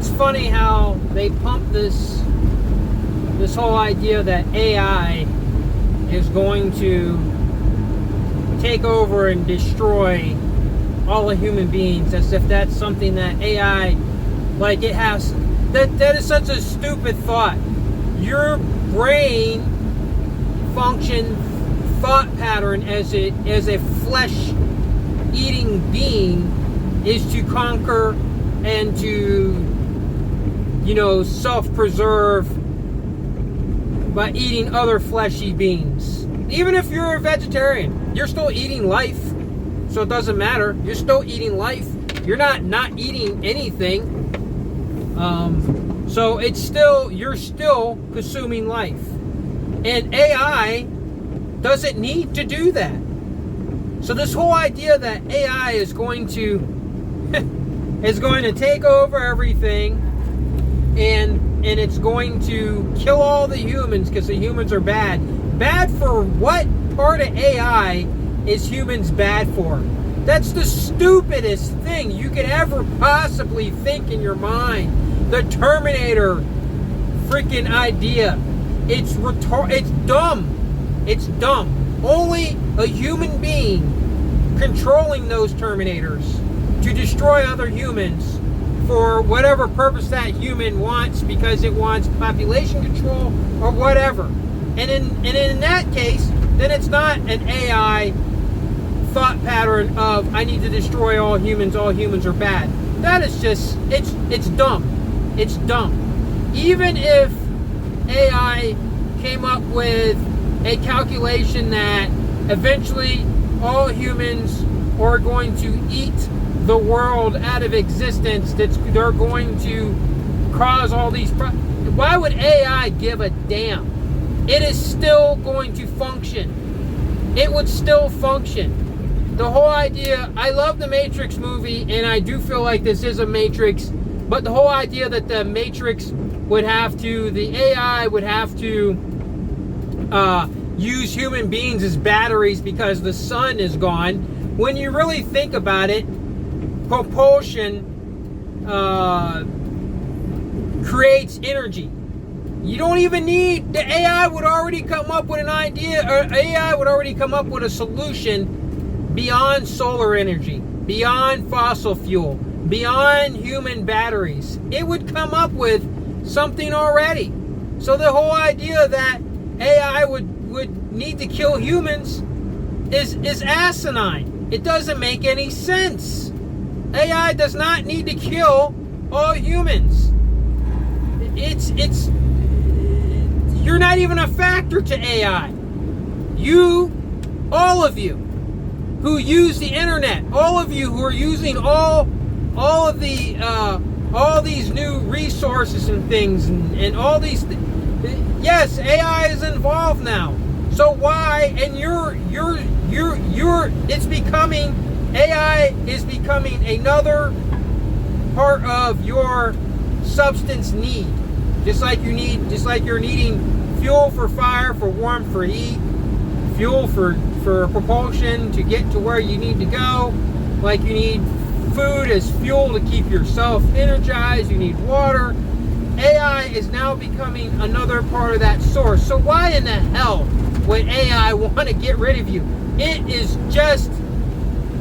it's funny how they pump this whole idea that AI is going to take over and destroy all the human beings, as if that's something that AI, like, it has. That is such a stupid thought. Your brain function thought pattern as a flesh eating being is to conquer and to, self-preserve by eating other fleshy beings. Even if you're a vegetarian, you're still eating life, so it doesn't matter. You're still eating life. You're not eating anything. So it's still, you're still consuming life. And AI doesn't need to do that. So this whole idea that AI is going to take over everything, and it's going to kill all the humans because the humans are bad. Bad for what part of AI is humans bad for? That's the stupidest thing you could ever possibly think in your mind. The Terminator freaking idea. It's dumb. It's dumb. Only a human being controlling those Terminators to destroy other humans for whatever purpose that human wants, because it wants population control or whatever. And in that case, then it's not an AI thought pattern of, I need to destroy all humans are bad. That is just, it's dumb. It's dumb. Even if AI came up with a calculation that eventually all humans are going to eat the world out of existence, they're going to cause all these why would AI give a damn? It is still going to function. It would still function. The whole idea, I love the Matrix movie, and I do feel like this is a Matrix, but the whole idea that the Matrix would have to, the AI would have to use human beings as batteries because the sun is gone. When you really think about it, propulsion creates energy. You don't even need, the AI would already come up with an idea, or AI would already come up with a solution beyond solar energy, beyond fossil fuel, beyond human batteries. It would come up with something already. So the whole idea that AI would need to kill humans is asinine. It doesn't make any sense. AI does not need to kill all humans. You're not even a factor to AI. All of you who use the internet, all of you who are using all of the all these new resources and things, and all these yes, AI is involved now. So why? And it's becoming, AI is becoming another part of your substance need. Just like you're needing fuel for fire, for warmth, for heat, fuel for propulsion to get to where you need to go. Like you need food as fuel to keep yourself energized, you need water. AI is now becoming another part of that source. So why in the hell would AI want to get rid of you?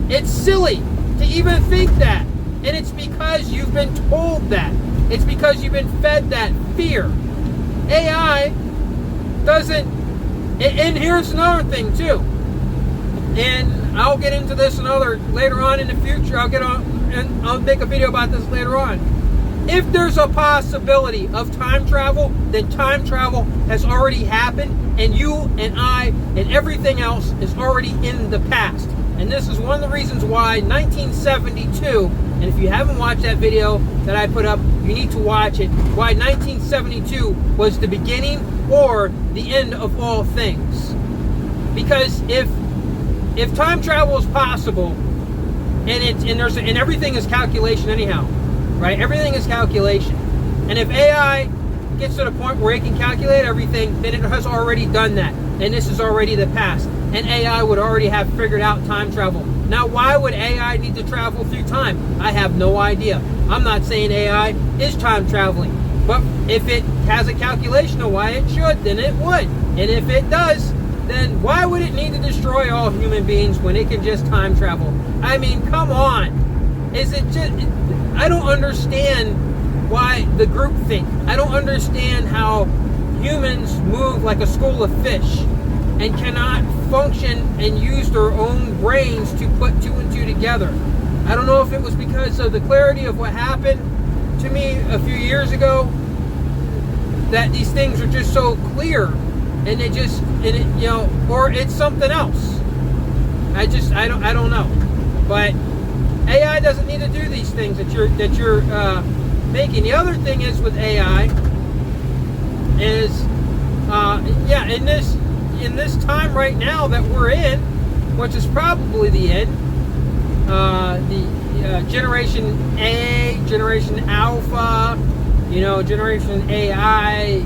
It's silly to even think that. And it's because you've been told that. It's because you've been fed that fear. AI doesn't, and here's another thing too. And I'll get into this later on in the future. I'll make a video about this later on. If there's a possibility of time travel, then time travel has already happened, and you and I and everything else is already in the past. And this is one of the reasons why 1972, and if you haven't watched that video that I put up, you need to watch it, why 1972 was the beginning or the end of all things. Because if time travel is possible, and everything is calculation anyhow, right? Everything is calculation. And if AI gets to the point where it can calculate everything, then it has already done that. And this is already the past. And AI would already have figured out time travel Now, why would AI need to travel through time? I have no idea. I'm not saying AI is time traveling, but if it has a calculation of why it should, then it would. And if it does, then why would it need to destroy all human beings when it can just time travel? I mean, come on. Is it just... I don't understand why the group think. I don't understand how humans move like a school of fish and cannot function and use their own brains to put two and two together. I don't know if it was because of the clarity of what happened to me a few years ago, that these things are just so clear, and it just, or it's something else. I don't know. But AI doesn't need to do these things that you're making. The other thing is with AI is, in this time right now that we're in, which is probably the end, Generation A, Generation Alpha, Generation AI,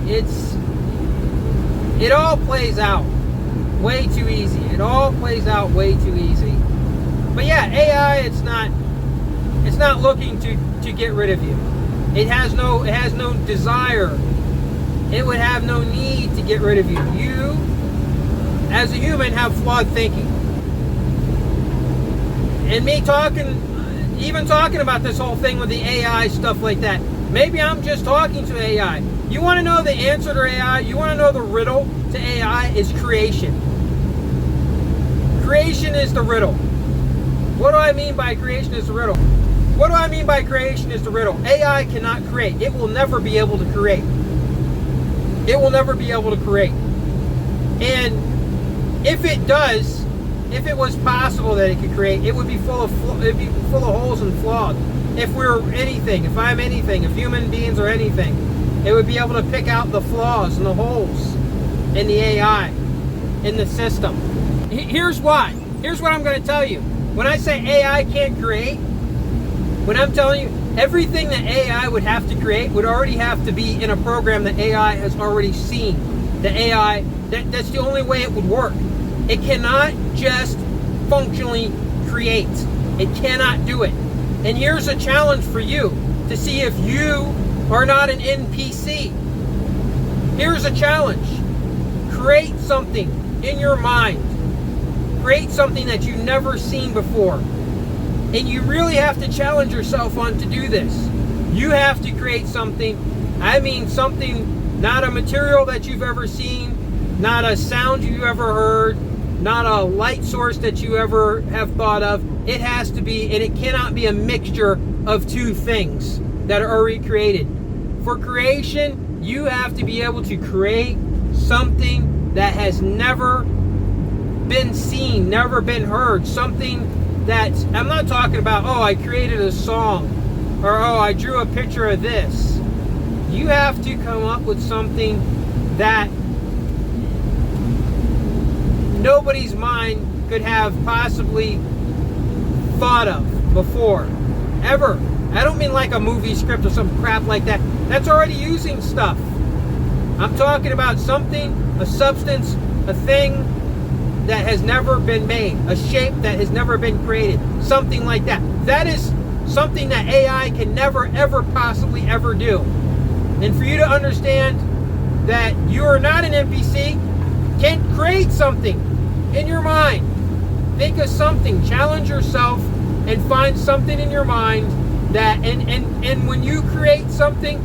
it all plays out way too easy. It all plays out way too easy. But yeah, AI, it's not looking to get rid of you. It has no desire. It would have no need to get rid of you. You, as a human, have flawed thinking. And me talking about this whole thing with the AI stuff like that, maybe I'm just talking to AI. You want to know the answer to AI? You want to know the riddle to AI is creation. Creation is the riddle. What do I mean by creation is the riddle? What do I mean by creation is the riddle? AI cannot create. It will never be able to create. It will never be able to create. And if it does, if it was possible that it could create, it would be full of holes and flawed. If we're anything, if I'm anything, if human beings are anything, it would be able to pick out the flaws and the holes in the AI, in the system. Here's why. Here's what I'm going to tell you. When I say AI can't create, when I'm telling you everything that AI would have to create would already have to be in a program that AI has already seen. The AI, that's the only way it would work. It cannot just functionally create. It cannot do it. And here's a challenge for you to see if you are not an NPC. Here's a challenge. Create something in your mind. Create something that you've never seen before. And you really have to challenge yourself on to do this. You have to create something. I mean something, not a material that you've ever seen, not a sound you've ever heard, not a light source that you ever have thought of. It has to be, and it cannot be a mixture of two things that are already created. For creation, you have to be able to create something that has never been seen, never been heard. Something that, I'm not talking about, oh, I created a song, or oh, I drew a picture of this. You have to come up with something that nobody's mind could have possibly thought of before, ever. I don't mean like a movie script or some crap like that. That's already using stuff. I'm talking about something, a substance, a thing that has never been made, a shape that has never been created, something like that. That is something that AI can never, ever, possibly ever do. And for you to understand that you are not an NPC, can create something in your mind. Think of something, challenge yourself, and find something in your mind that, and when you create something,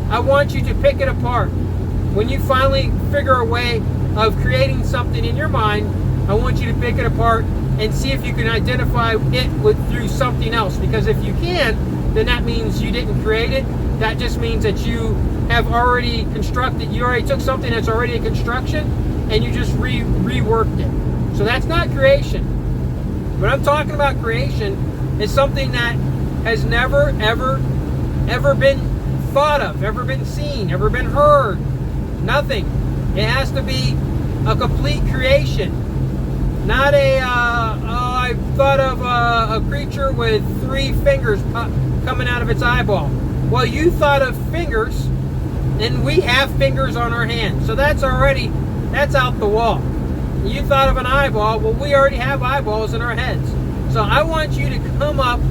I want you to pick it apart. When you finally figure a way of creating something in your mind, I want you to pick it apart and see if you can identify it through something else. Because if you can, then that means you didn't create it. That just means that you have already constructed, you already took something that's already a construction and you just reworked it. So that's not creation. What I'm talking about creation is something that has never, ever been thought of, ever been seen, ever been heard. Nothing. It has to be a complete creation. Not I thought of a creature with 3 fingers coming out of its eyeball. Well, you thought of fingers, and we have fingers on our hands. So that's out the wall. You thought of an eyeball. Well, we already have eyeballs in our heads. So I want you to come up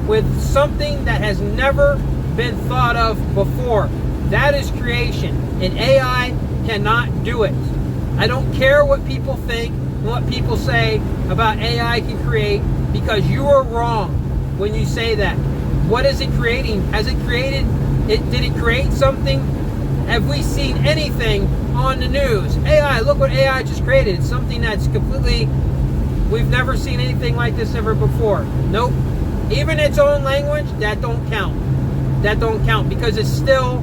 with something that has never been thought of before. That is creation, and AI cannot do it. I don't care what people think and what people say about AI can create, because you are wrong when you say that. What is it creating? Has it created it? Did it create something? Have we seen anything on the news? AI, look what AI just created. It's something that's completely, we've never seen anything like this ever before. Nope. Even its own language, that don't count. That don't count, because it's still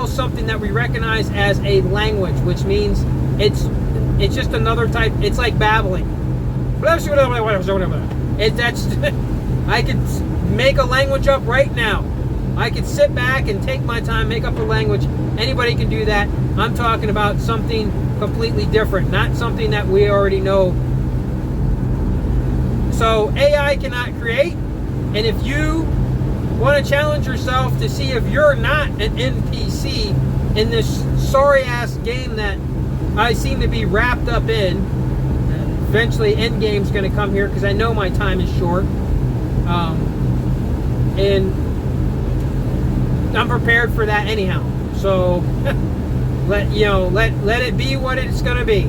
something that we recognize as a language, which means it's just another type. It's like babbling. That's I could make a language up right now. I could sit back and take my time, make up a language. Anybody can do that. I'm talking about something completely different, not something that we already know. So AI cannot create, and if you want to challenge yourself to see if you're not an NPC in this sorry-ass game that I seem to be wrapped up in, eventually Endgame's going to come here, because I know my time is short. And I'm prepared for that anyhow. So let it be what it's going to be.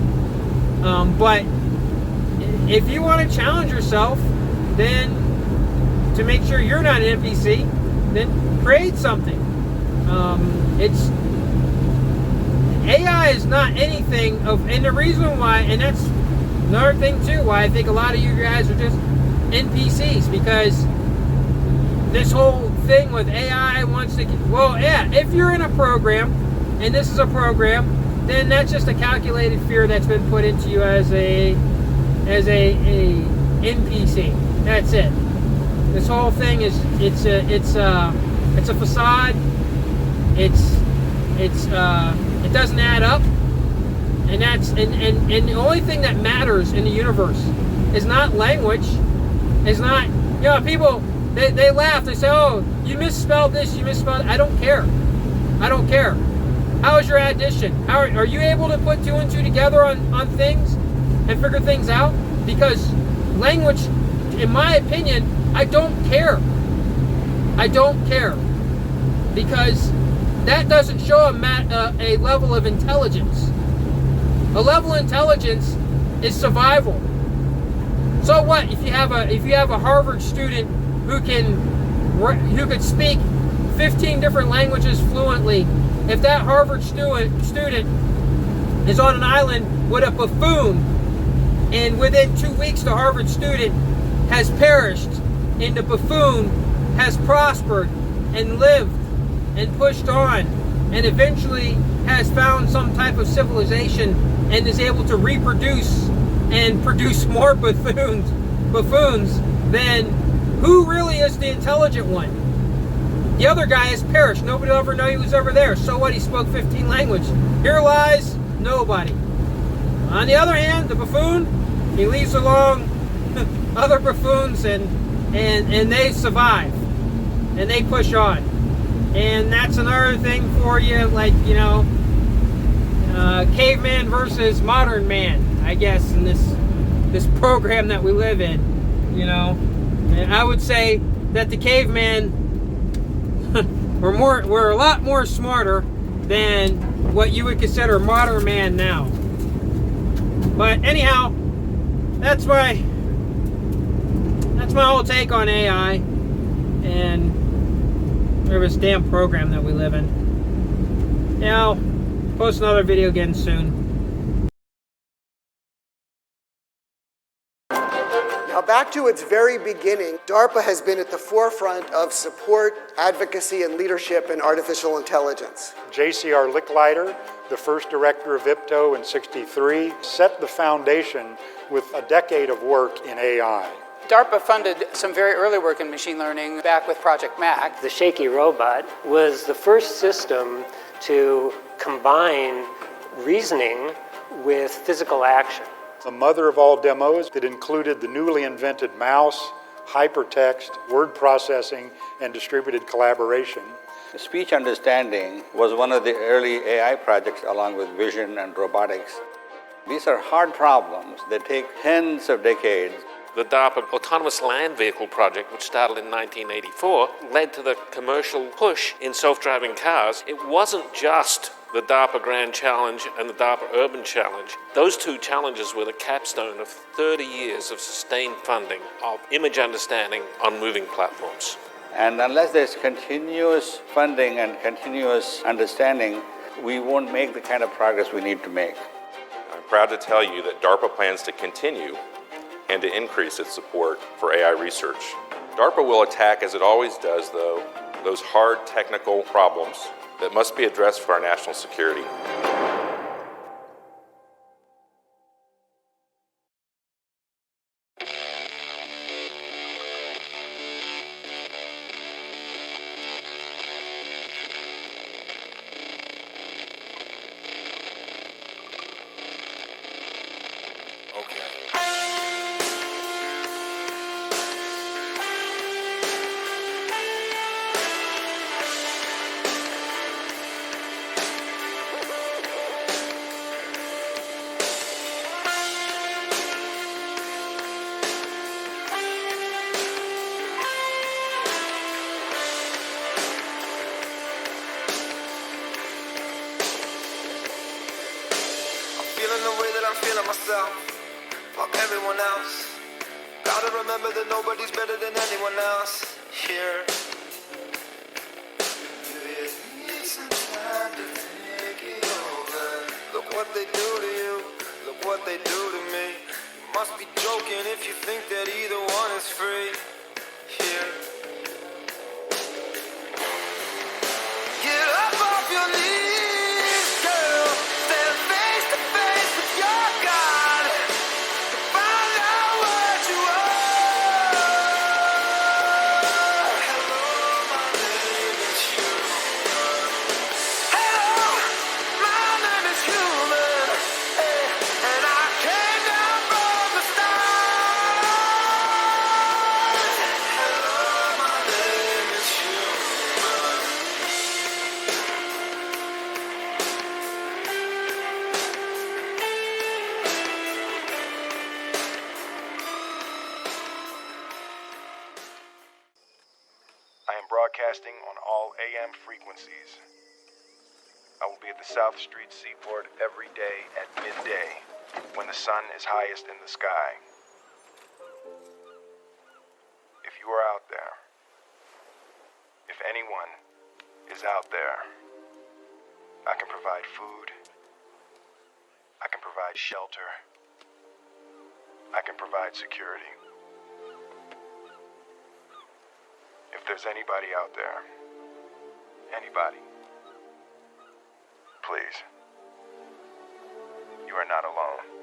But if you want to challenge yourself, then to make sure you're not an NPC, then create something. It's AI is not anything of, and the reason why, and that's another thing too, why I think a lot of you guys are just NPCs, because this whole thing with AI wants to, well, yeah, if you're in a program, and this is a program, then that's just a calculated fear that's been put into you as a NPC. That's it. This whole thing is it's a facade. It doesn't add up, and the only thing that matters in the universe is not language. It's not, people they laugh. They say, "Oh, you misspelled this. You misspelled." I don't care. I don't care. How is your addition? How are you able to put 2 and 2 together on things and figure things out? Because language, in my opinion, I don't care. I don't care, because that doesn't show a level of intelligence. A level of intelligence is survival. So what if you have a Harvard student who could speak 15 different languages fluently? If that Harvard student is on an island with a buffoon, and within 2 weeks the Harvard student has perished, and the buffoon has prospered and lived and pushed on, and eventually has found some type of civilization and is able to reproduce and produce more buffoons, then who really is the intelligent one? The other guy has perished. Nobody will ever know he was ever there. So what? He spoke 15 languages. Here lies nobody. On the other hand, the buffoon, he leaves along other buffoons, and they survive, and they push on. And that's another thing for you, like, caveman versus modern man, I guess, in this program that we live in, And I would say that the caveman we're a lot more smarter than what you would consider modern man now. But anyhow, that's my whole take on AI and this damn program that we live in. I'll post another video again soon. Now, back to its very beginning, Darpa has been at the forefront of support, advocacy, and leadership in artificial intelligence. J.C.R. Licklider, the first director of IPTO in '63, set the foundation with a decade of work in AI. Darpa funded some very early work in machine learning back with Project Mac. The shaky robot was the first system to combine reasoning with physical action. The mother of all demos that included the newly invented mouse, hypertext, word processing, and distributed collaboration. Speech understanding was one of the early AI projects along with vision and robotics. These are hard problems that take tens of decades. The DARPA Autonomous Land Vehicle project, which started in 1984, led to the commercial push in self-driving cars. It wasn't just the DARPA Grand Challenge and the DARPA Urban Challenge. Those two challenges were the capstone of 30 years of sustained funding of image understanding on moving platforms. And unless there's continuous funding and continuous understanding, we won't make the kind of progress we need to make. I'm proud to tell you that DARPA plans to continue and to increase its support for AI research. DARPA will attack, as it always does, though, those hard technical problems that must be addressed for our national security. Fuck everyone else. Gotta remember that nobody's better than anyone else here. You need some time to think it over. Look what they do to you. Look what they do to me. You must be joking if you think that either one is free here. Get up off your knees, girl. Stand face to face with your God. Find out what you are. Hello, my name is human. Hello, my name is human. Hey, and I came down from the stars. Hello, my name is human. I am broadcasting on all AM frequencies. I will be at the South Street Seaport every day at midday when the sun is highest in the sky. If you are out there, if anyone is out there, I can provide food, I can provide shelter, I can provide security. If there's anybody out there, anybody, please, you are not alone.